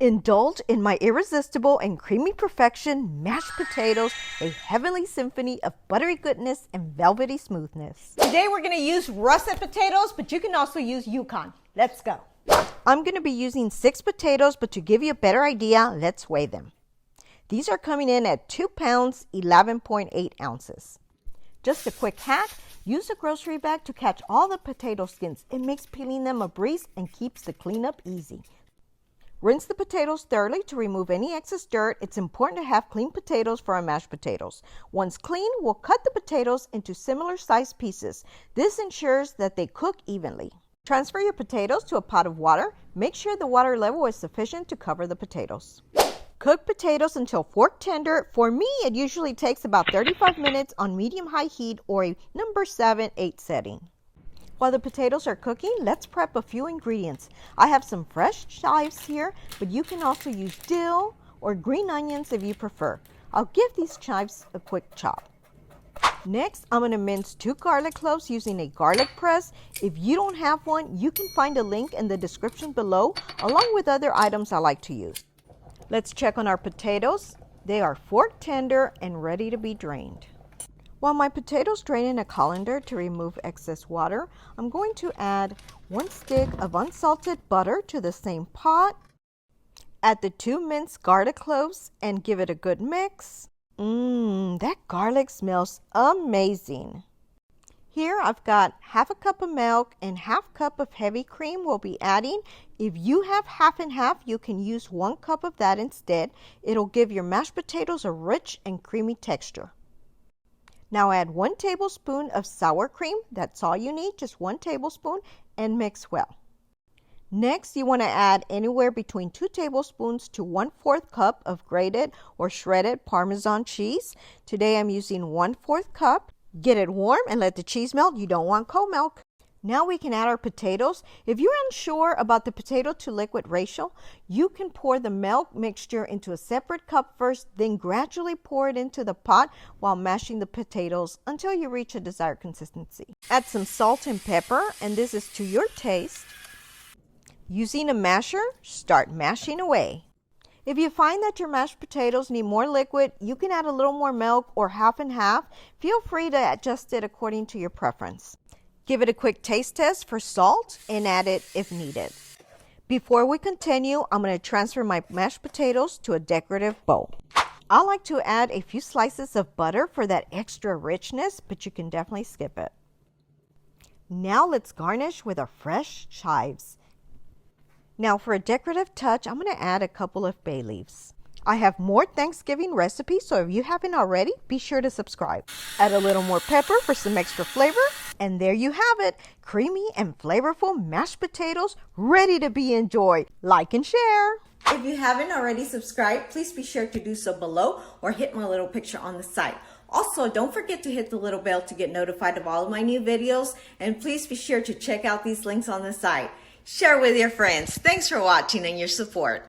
Indulge in my irresistible and creamy perfection mashed potatoes, a heavenly symphony of buttery goodness and velvety smoothness. Today we're going to use russet potatoes, but you can also use Yukon. Let's go. I'm going to be using 6 potatoes, but to give you a better idea, let's weigh them. These are coming in at 2 pounds, 11.8 ounces. Just a quick hack, use a grocery bag to catch all the potato skins. It makes peeling them a breeze and keeps the cleanup easy. Rinse the potatoes thoroughly to remove any excess dirt. It's important to have clean potatoes for our mashed potatoes. Once clean, we'll cut the potatoes into similar sized pieces. This ensures that they cook evenly. Transfer your potatoes to a pot of water. Make sure the water level is sufficient to cover the potatoes. Cook potatoes until fork tender. For me, it usually takes about 35 minutes on medium-high heat or a number 7-8 setting. While the potatoes are cooking, let's prep a few ingredients. I have some fresh chives here, but you can also use dill or green onions if you prefer. I'll give these chives a quick chop. Next, I'm going to mince 2 garlic cloves using a garlic press. If you don't have one, you can find a link in the description below, along with other items I like to use. Let's check on our potatoes. They are fork tender and ready to be drained. While my potatoes drain in a colander to remove excess water, I'm going to add 1 stick of unsalted butter to the same pot. Add the 2 minced garlic cloves and give it a good mix. That garlic smells amazing. Here I've got half a cup of milk and half cup of heavy cream we'll be adding. If you have half and half, you can use 1 cup of that instead. It'll give your mashed potatoes a rich and creamy texture. Now add 1 tablespoon of sour cream. That's all you need, just 1 tablespoon, and mix well. Next, you want to add anywhere between 2 tablespoons to 1/4 cup of grated or shredded Parmesan cheese. Today I'm using 1/4 cup. Get it warm and let the cheese melt. You don't want cold milk. Now we can add our potatoes. If you're unsure about the potato to liquid ratio, you can pour the milk mixture into a separate cup first, then gradually pour it into the pot while mashing the potatoes until you reach a desired consistency. Add some salt and pepper, and this is to your taste. Using a masher, start mashing away. If you find that your mashed potatoes need more liquid, you can add a little more milk or half and half. Feel free to adjust it according to your preference. Give it a quick taste test for salt and add it if needed. Before we continue, I'm going to transfer my mashed potatoes to a decorative bowl. I like to add a few slices of butter for that extra richness, but you can definitely skip it. Now let's garnish with our fresh chives. Now for a decorative touch, I'm going to add a couple of bay leaves. I have more Thanksgiving recipes, so if you haven't already, be sure to subscribe. Add a little more pepper for some extra flavor, and there you have it, creamy and flavorful mashed potatoes ready to be enjoyed. Like and share. If you haven't already subscribed, please be sure to do so below or hit my little picture on the side. Also, don't forget to hit the little bell to get notified of all of my new videos, and please be sure to check out these links on the side. Share with your friends. Thanks for watching and your support.